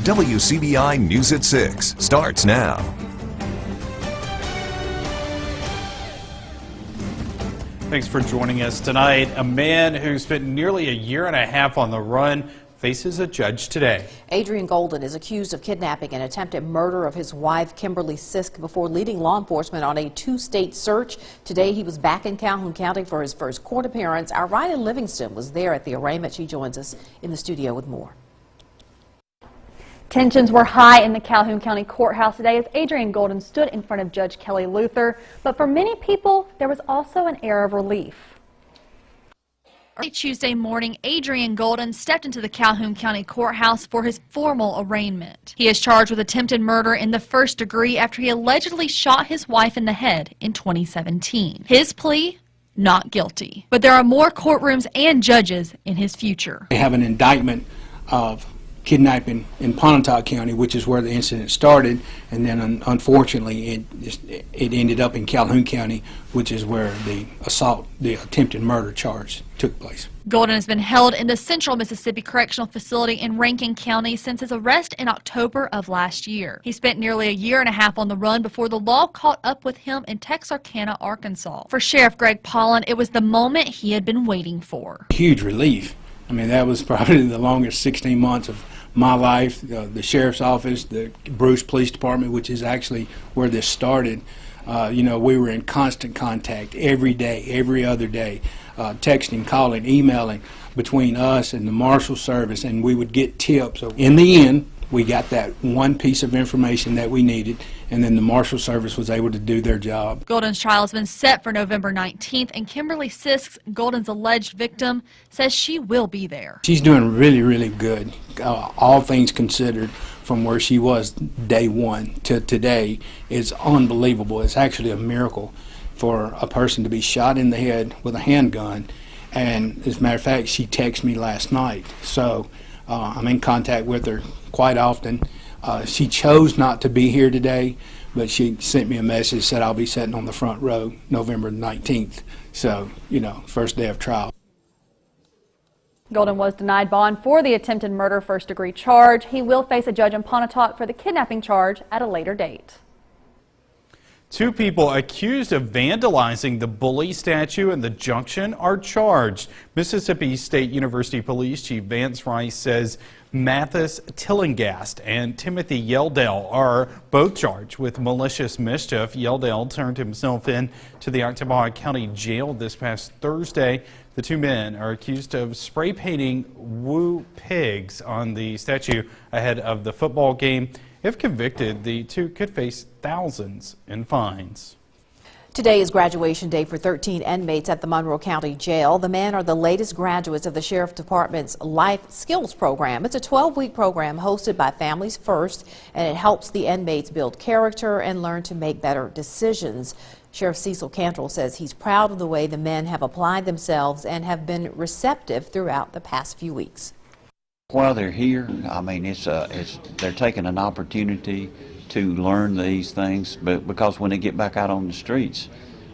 WCBI News at 6 starts now. Thanks for joining us tonight. A man who spent nearly a year and a half on the run faces a judge today. Adrian Golden is accused of kidnapping and attempted murder of his wife, Kimberly Sisk, before leading law enforcement on a two-state search. Today, he was back in Calhoun County for his first court appearance. Our Ryan Livingston was there at the arraignment. She joins us in the studio with more. Tensions were high in the Calhoun County Courthouse today as Adrian Golden stood in front of Judge Kelly Luther. But for many people, there was also an air of relief. Early Tuesday morning, Adrian Golden stepped into the Calhoun County Courthouse for his formal arraignment. He is charged with attempted murder in the first degree after he allegedly shot his wife in the head in 2017. His plea? Not guilty. But there are more courtrooms and judges in his future. They have an indictment of kidnapping in Pontotoc County, which is where the incident started, and then unfortunately it ended up in Calhoun County, which is where the attempted murder charge took place. Golden has been held in the Central Mississippi Correctional Facility in Rankin County since his arrest in October of last year. He spent nearly a year and a half on the run before the law caught up with him in Texarkana, Arkansas. For Sheriff Greg Pollan, it was the moment he had been waiting for. Huge relief. I mean, that was probably the longest 16 months of my life. The Sheriff's Office, the Bruce Police Department, which is actually where this started, we were in constant contact every day, every other day, texting, calling, emailing between us and the Marshal Service, and we would get tips. So in the end, we got that one piece of information that we needed, and then the Marshal Service was able to do their job. Golden's trial has been set for November 19th, and Kimberly Sisk, Golden's alleged victim, says she will be there. She's doing really, really good. All things considered, from where she was day one to today, is unbelievable. It's actually a miracle for a person to be shot in the head with a handgun. And as a matter of fact, she texted me last night, so I'm in contact with her quite often. She chose not to be here today, but she sent me a message, said I'll be sitting on the front row November 19th. So, first day of trial. Golden was denied bond for the attempted murder first-degree charge. He will face a judge in Pontotoc for the kidnapping charge at a later date. Two people accused of vandalizing the bully statue in the Junction are charged. Mississippi State University Police Chief Vance Rice says Mathis Tillingast and Timothy Yeldale are both charged with malicious mischief. Yeldale turned himself in to the Oktibbeha County Jail this past Thursday. The two men are accused of spray painting woo pigs on the statue ahead of the football game. If convicted, the two could face thousands in fines. Today is graduation day for 13 inmates at the Monroe County Jail. The men are the latest graduates of the Sheriff Department's Life Skills Program. It's a 12-week program hosted by Families First, and it helps the inmates build character and learn to make better decisions. Sheriff Cecil Cantrell says he's proud of the way the men have applied themselves and have been receptive throughout the past few weeks. While they're here, I mean, they're taking an opportunity to learn these things, but because when they get back out on the streets,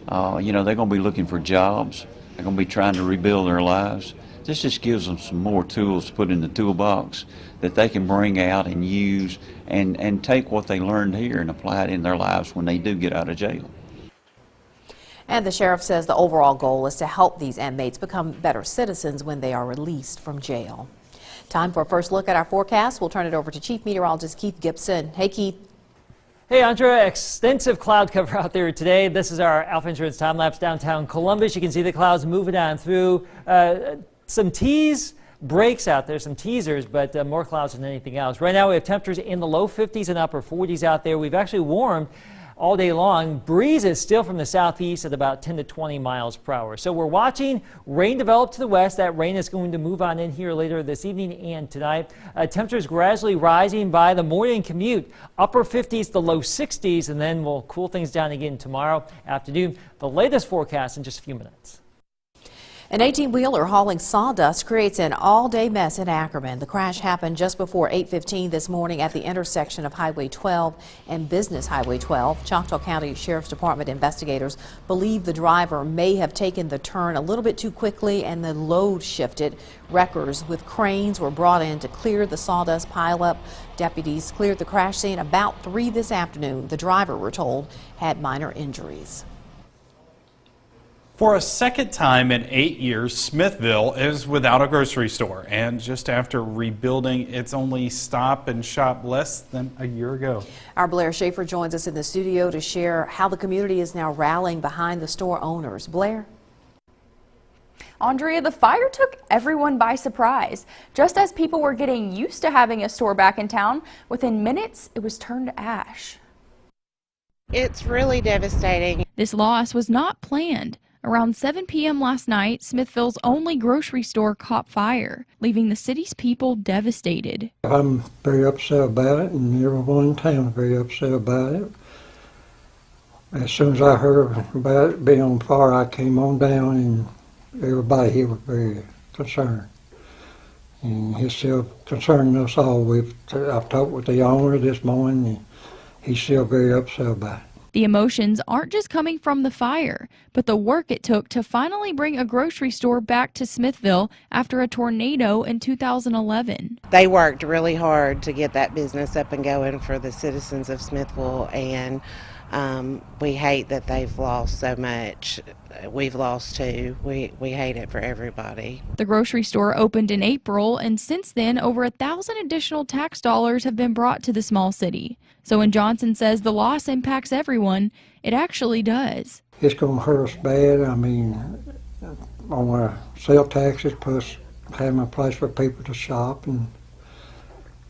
they're going to be looking for jobs. They're going to be trying to rebuild their lives. This just gives them some more tools to put in the toolbox that they can bring out and use and take what they learned here and apply it in their lives when they do get out of jail. And the sheriff says the overall goal is to help these inmates become better citizens when they are released from jail. Time for a first look at our forecast. We'll turn it over to Chief Meteorologist Keith Gibson. Hey, Keith. Hey, Andrea, extensive cloud cover out there today. This is our Alpha Insurance time-lapse downtown Columbus. You can see the clouds moving on through. Some breaks out there, some teasers, but more clouds than anything else. Right now we have temperatures in the low 50s and upper 40s out there. We've actually warmed all day long. Breeze is still from the southeast at about 10 to 20 miles per hour. So we're watching rain develop to the west. That rain is going to move on in here later this evening and tonight. Temperatures gradually rising by the morning commute. Upper 50s, the low 60s, and then we'll cool things down again tomorrow afternoon. The latest forecast in just a few minutes. An 18-wheeler hauling sawdust creates an all-day mess in Ackerman. The crash happened just before 8:15 this morning at the intersection of Highway 12 and Business Highway 12. Choctaw County Sheriff's Department investigators believe the driver may have taken the turn a little bit too quickly and the load shifted. Wreckers with cranes were brought in to clear the sawdust pileup. Deputies cleared the crash scene about 3 this afternoon. The driver, we're told, had minor injuries. For a second time in 8 years, Smithville is without a grocery store. And just after rebuilding its only stop and shop less than a year ago. Our Blair Schaefer joins us in the studio to share how the community is now rallying behind the store owners. Blair? Andrea, the fire took everyone by surprise. Just as people were getting used to having a store back in town, within minutes it was turned to ash. It's really devastating. This loss was not planned. Around 7 p.m. last night, Smithville's only grocery store caught fire, leaving the city's people devastated. I'm very upset about it, and everyone in town is very upset about it. As soon as I heard about it being on fire, I came on down, and everybody here was very concerned. And he's still concerning us all. I've talked with the owner this morning, and he's still very upset about it. The emotions aren't just coming from the fire, but the work it took to finally bring a grocery store back to Smithville after a tornado in 2011. They worked really hard to get that business up and going for the citizens of Smithville, and we hate that they've lost so much. We've lost too. We hate it for everybody. The grocery store opened in April, and since then, over 1,000 additional tax dollars have been brought to the small city. So when Johnson says the loss impacts everyone, it actually does. It's going to hurt us bad. I mean, on our sale taxes, plus having a place for people to shop, and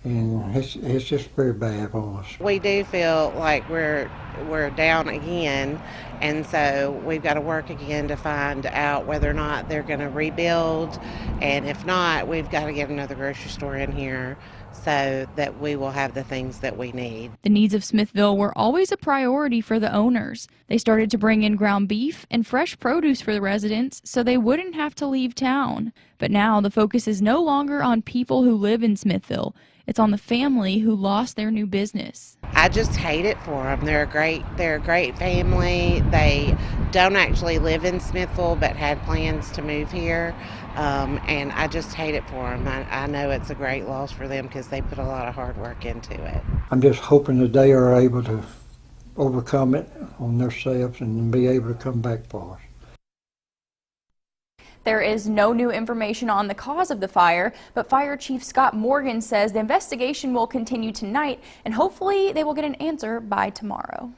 it's just very bad for us. We do feel like we're down again, and so we've got to work again to find out whether or not they're going to rebuild, and if not, we've got to get another grocery store in here so that we will have the things that we need. The needs of Smithville were always a priority for the owners. They started to bring in ground beef and fresh produce for the residents so they wouldn't have to leave town. But now the focus is no longer on people who live in Smithville. It's on the family who lost their new business. I just hate it for them. They're a great family. They don't actually live in Smithville but had plans to move here. And I just hate it for them. I know it's a great loss for them because they put a lot of hard work into it. I'm just hoping that they are able to overcome it on themselves and be able to come back for us. There is no new information on the cause of the fire, but Fire Chief Scott Morgan says the investigation will continue tonight, and hopefully they will get an answer by tomorrow.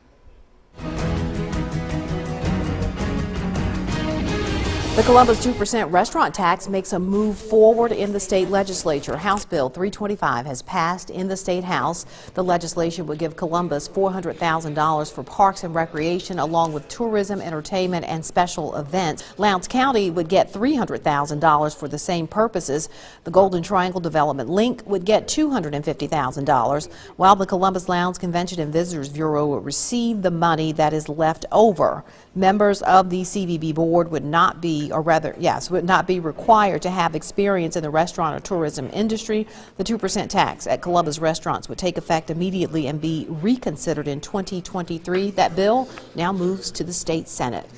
The Columbus 2% restaurant tax makes a move forward in the state legislature. House Bill 325 has passed in the state house. The legislation would give Columbus $400,000 for parks and recreation, along with tourism, entertainment, and special events. Lowndes County would get $300,000 for the same purposes. The Golden Triangle Development Link would get $250,000, while the Columbus Lowndes Convention and Visitors Bureau would receive the money that is left over. Members of the CVB board would not be required to have experience in the restaurant or tourism industry. The 2% tax at Columbus restaurants would take effect immediately and be reconsidered in 2023. That bill now moves to the state Senate.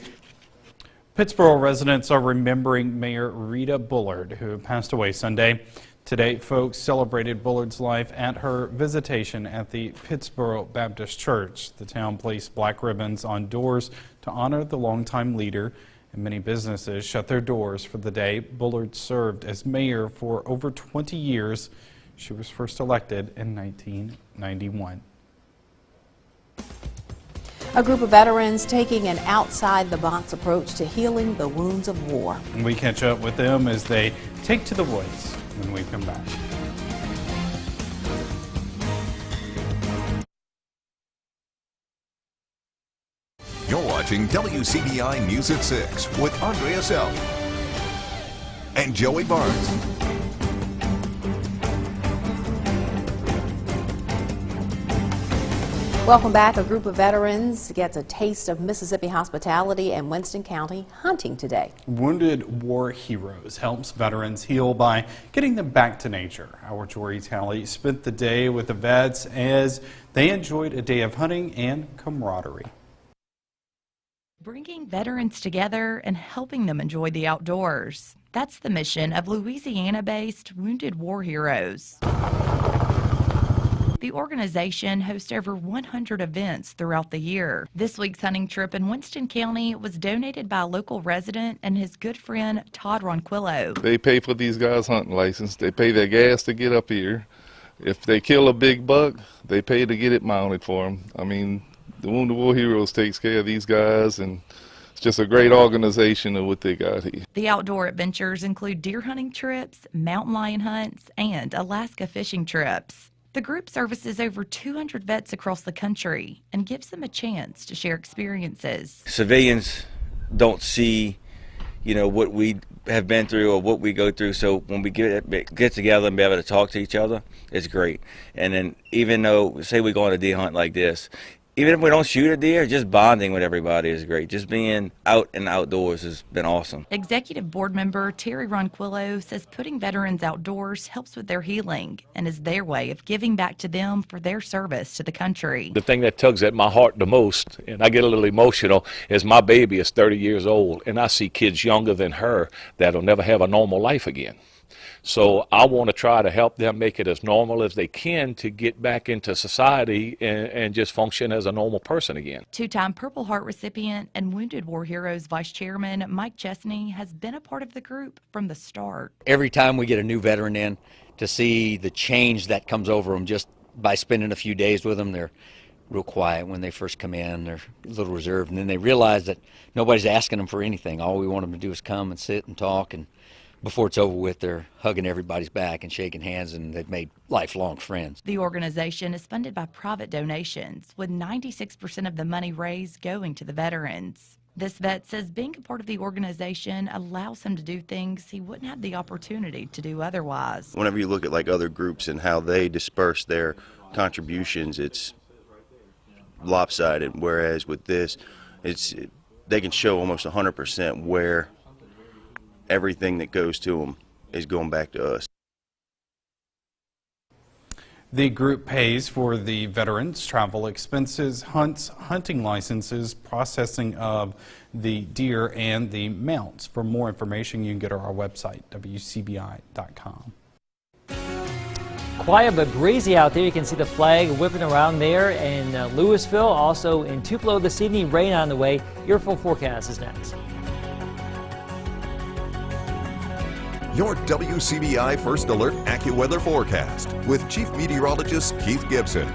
Pittsboro residents are remembering Mayor Rita Bullard, who passed away Sunday. Today, folks celebrated Bullard's life at her visitation at the Pittsboro Baptist Church. The town placed black ribbons on doors to honor the longtime leader, and many businesses shut their doors for the day. Bullard served as mayor for over 20 years. She was first elected in 1991. A group of veterans taking an outside-the-box approach to healing the wounds of war. And we catch up with them as they take to the woods when we come back. You're watching WCBI News at 6 with Andrea Self and Joey Barnes. Welcome back. A group of veterans gets a taste of Mississippi hospitality and Winston County hunting today. Wounded War Heroes helps veterans heal by getting them back to nature. Our Jory Talley spent the day with the vets as they enjoyed a day of hunting and camaraderie. Bringing veterans together and helping them enjoy the outdoors. That's the mission of Louisiana-based Wounded War Heroes. The organization hosts over 100 events throughout the year. This week's hunting trip in Winston County was donated by a local resident and his good friend Todd Ronquillo. They pay for these guys' hunting license. They pay their gas to get up here. If they kill a big buck, they pay to get it mounted for them. I mean, the Wounded War Heroes takes care of these guys, and it's just a great organization of what they got here. The outdoor adventures include deer hunting trips, mountain lion hunts, and Alaska fishing trips. The group services over 200 vets across the country and gives them a chance to share experiences. Civilians don't see, what we have been through or what we go through, so when we get together and be able to talk to each other, it's great. And then even though, say we go on a deer hunt like this, even if we don't shoot a deer, just bonding with everybody is great. Just being out and outdoors has been awesome. Executive board member Terry Ronquillo says putting veterans outdoors helps with their healing and is their way of giving back to them for their service to the country. The thing that tugs at my heart the most, and I get a little emotional, is my baby is 30 years old, and I see kids younger than her that'll never have a normal life again. So I want to try to help them make it as normal as they can to get back into society and just function as a normal person again. Two-time Purple Heart recipient and Wounded War Heroes Vice Chairman Mike Chesney has been a part of the group from the start. Every time we get a new veteran in, to see the change that comes over them just by spending a few days with them, they're real quiet when they first come in, they're a little reserved, and then they realize that nobody's asking them for anything. All we want them to do is come and sit and talk, and before it's over with, they're hugging everybody's back and shaking hands, and they've made lifelong friends. The organization is funded by private donations, with 96% of the money raised going to the veterans. This vet says being a part of the organization allows him to do things he wouldn't have the opportunity to do otherwise. Whenever you look at like other groups and how they disperse their contributions, it's lopsided, whereas with this, they can show almost 100% where everything that goes to them is going back to us. The group pays for the veterans' travel expenses, hunts, hunting licenses, processing of the deer, and the mounts. For more information, you can go to our website, WCBI.com. Quiet but breezy out there. You can see the flag whipping around there in Louisville. Also in Tupelo this evening, rain on the way. Your full forecast is next. Your WCBI First Alert AccuWeather forecast with Chief Meteorologist Keith Gibson.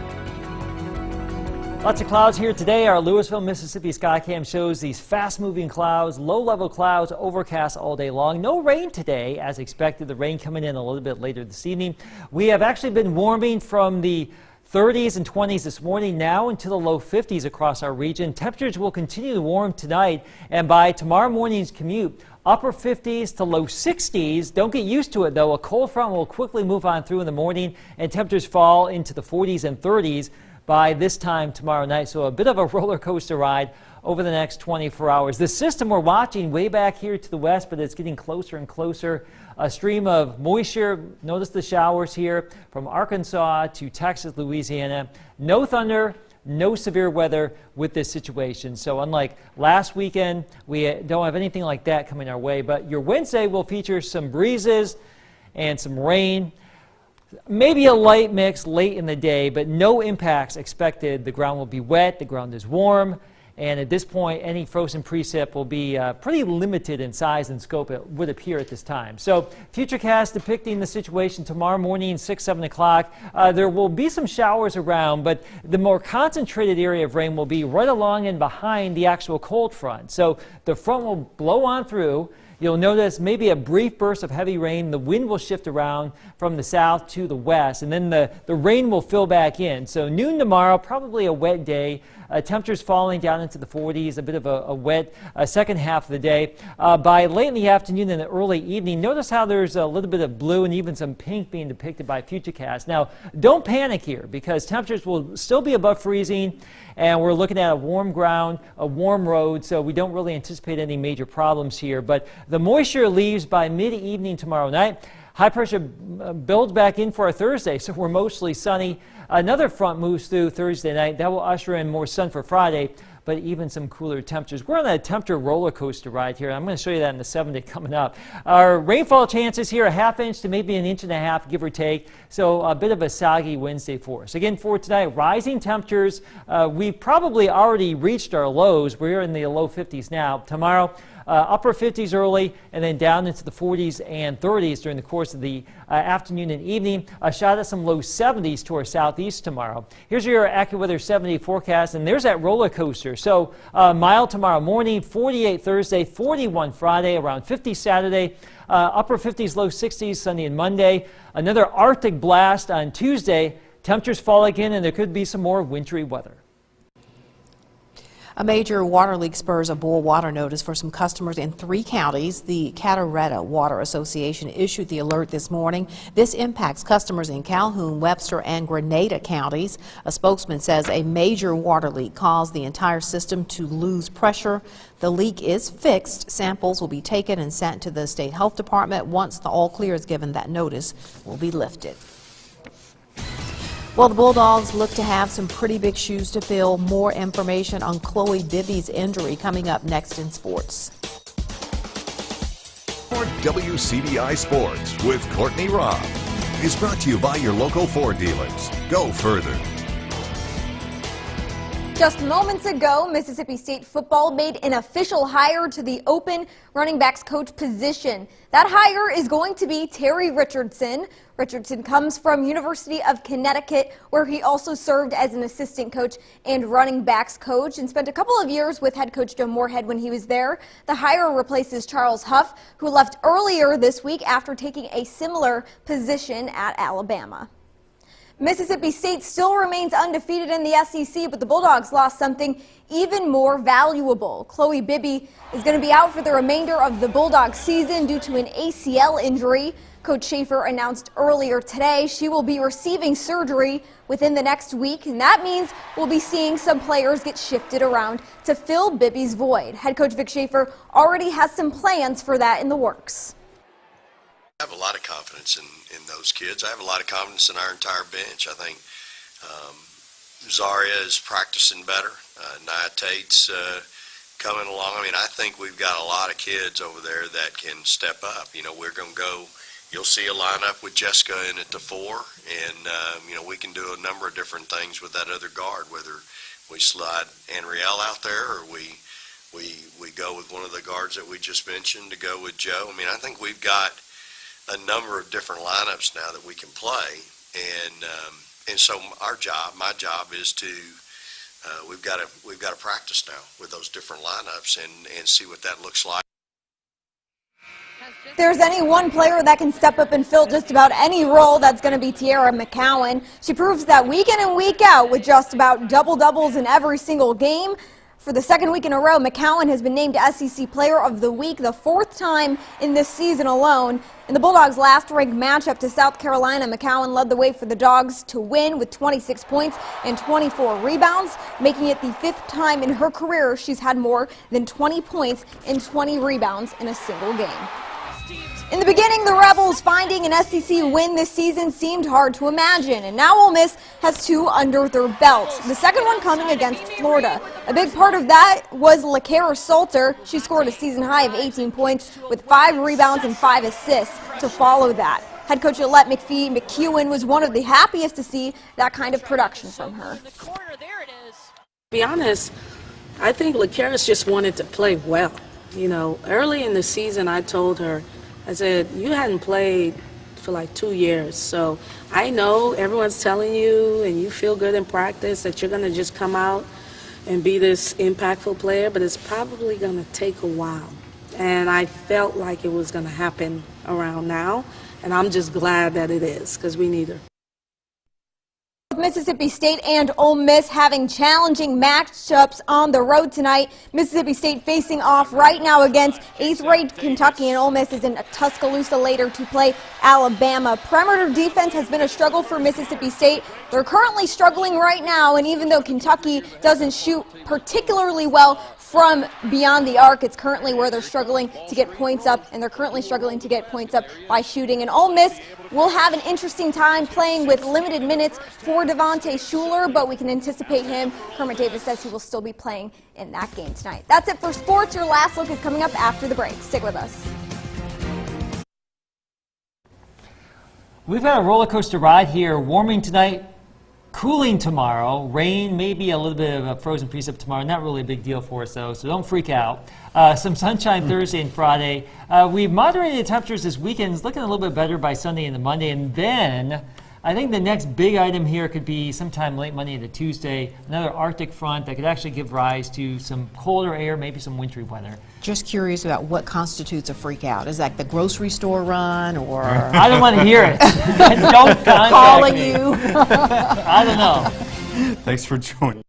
Lots of clouds here today. Our Louisville, Mississippi Skycam shows these fast-moving clouds, low-level clouds, overcast all day long. No rain today, as expected. The rain coming in a little bit later this evening. We have actually been warming from the 30s and 20s this morning now into the low 50s across our region. Temperatures will continue to warm tonight, and by tomorrow morning's commute, upper 50s to low 60s. Don't get used to it, though. A cold front will quickly move on through in the morning, and temperatures fall into the 40s and 30s by this time tomorrow night. So a bit of a roller coaster ride over the next 24 hours. The system we're watching way back here to the west, but it's getting closer and closer. A stream of moisture. Notice the showers here from Arkansas to Texas, Louisiana. No thunder, no severe weather with this situation. So unlike last weekend, we don't have anything like that coming our way. But your Wednesday will feature some breezes and some rain. Maybe a light mix late in the day, but no impacts expected. The ground will be wet, the ground is warm, and at this point, any frozen precip will be pretty limited in size and scope, it would appear at this time. So, Futurecast depicting the situation tomorrow morning, 6, 7 o'clock. There will be some showers around, but the more concentrated area of rain will be right along and behind the actual cold front. So, the front will blow on through. You'll notice maybe a brief burst of heavy rain. The wind will shift around from the south to the west, and then the rain will fill back in. So noon tomorrow, probably a wet day. Temperatures falling down into the 40s, a bit of a wet second half of the day. By late in the afternoon and the early evening, notice how there's a little bit of blue and even some pink being depicted by Futurecast. Now, don't panic here because temperatures will still be above freezing, and we're looking at a warm ground, a warm road, so we don't really anticipate any major problems here. But the moisture leaves by mid-evening tomorrow night. High pressure builds back in for our Thursday, so we're mostly sunny. Another front moves through Thursday night. That will usher in more sun for Friday, but even some cooler temperatures. We're on a temperature roller coaster ride here. I'm going to show you that in the 7-day coming up. Our rainfall chances here, a ½ inch to maybe 1.5 inches, give or take. So a bit of a soggy Wednesday for us. Again, for tonight, rising temperatures. We've probably already reached our lows. We're in the low 50s now. Tomorrow, upper 50s early, and then down into the 40s and 30s during the course of the afternoon and evening. A shot at some low 70s to our southeast tomorrow. Here's your AccuWeather 7-day forecast, and there's that roller coaster. So mild tomorrow morning, 48 Thursday, 41 Friday, around 50 Saturday, upper 50s, low 60s Sunday and Monday. Another Arctic blast on Tuesday. Temperatures fall again, and there could be some more wintry weather. A major water leak spurs a boil water notice for some customers in 3 counties. The Cataretta Water Association issued the alert this morning. This impacts customers in Calhoun, Webster, and Grenada counties. A spokesman says a major water leak caused the entire system to lose pressure. The leak is fixed. Samples will be taken and sent to the State Health Department. Once the all clear is given, that notice will be lifted. Well, the Bulldogs look to have some pretty big shoes to fill. More information on Chloe Bibby's injury coming up next in sports. For WCBI Sports with Courtney Robb is brought to you by your local Ford dealers. Go further. Just moments ago, Mississippi State football made an official hire to the open running backs coach position. That hire is going to be Terry Richardson. Richardson comes from University of Connecticut, where he also served as an assistant coach and running backs coach and spent a couple of years with head coach Joe Moorhead when he was there. The hire replaces Charles Huff, who left earlier this week after taking a similar position at Alabama. Mississippi State still remains undefeated in the SEC, but the Bulldogs lost something even more valuable. Chloe Bibby is going to be out for the remainder of the Bulldogs season due to an ACL injury. Coach Schaefer announced earlier today she will be receiving surgery within the next week, and that means we'll be seeing some players get shifted around to fill Bibby's void. Head coach Vic Schaefer already has some plans for that in the works. I have a lot of confidence in those kids. I have a lot of confidence in our entire bench. I think Zaria is practicing better. Nia Tate's coming along. I mean, I think we've got a lot of kids over there that can step up. You know, we're going to go, you'll see a lineup with Jessica in at the 4, and, you know, we can do a number of different things with that other guard, whether we slide Anriel out there or we go with one of the guards that we just mentioned to go with Joe. I mean, I think we've got a number of different lineups now that we can play, and so my job is to we've got to practice now with those different lineups and see what that looks like. If there's any one player that can step up and fill just about any role, that's going to be Tiara McCowan. She proves that week in and week out with just about double-doubles in every single game. For the second week in a row, McCowan has been named SEC Player of the Week, the 4th time in this season alone. In the Bulldogs' last-ranked matchup to South Carolina, McCowan led the way for the Dogs to win with 26 points and 24 rebounds, making it the 5th time in her career she's had more than 20 points and 20 rebounds in a single game. In the beginning, the Rebels finding an SEC win this season seemed hard to imagine, and now Ole Miss has 2 under their belts, the second one coming against Florida. A big part of that was LaKara Salter. She scored a season high of 18 points with 5 rebounds and 5 assists to follow that. Head coach Alette McEwen was one of the happiest to see that kind of production from her. To be honest, I think LaKara just wanted to play well. You know, early in the season I told her, I said, you hadn't played for like 2 years, so I know everyone's telling you and you feel good in practice that you're going to just come out and be this impactful player, but it's probably going to take a while. and I felt like it was going to happen around now, and I'm just glad that it is because we need her. Mississippi State and Ole Miss having challenging matchups on the road tonight. Mississippi State facing off right now against 8th-ranked Kentucky, and Ole Miss is in Tuscaloosa later to play Alabama. Perimeter defense has been a struggle for Mississippi State. They're currently struggling right now, and even though Kentucky doesn't shoot particularly well from beyond the arc, it's currently where they're struggling to get points up, and they're currently struggling to get points up by shooting. And Ole Miss will have an interesting time playing with limited minutes for Devontae Shuler, but we can anticipate him. Kermit Davis says he will still be playing in that game tonight. That's it for sports. Your last look is coming up after the break. Stick with us. We've got a roller coaster ride here. Warming tonight, cooling tomorrow, rain, maybe a little bit of a frozen precip tomorrow. Not really a big deal for us, though, so don't freak out. Some sunshine Thursday and Friday. We've moderated temperatures this weekend. It's looking a little bit better by Sunday and the Monday. And then I think the next big item here could be sometime late Monday into Tuesday, another Arctic front that could actually give rise to some colder air, maybe some wintry weather. Just curious about what constitutes a freak out. Is that the grocery store run, or? I don't want to hear it. Don't contact Calling me. you. I don't know. Thanks for joining.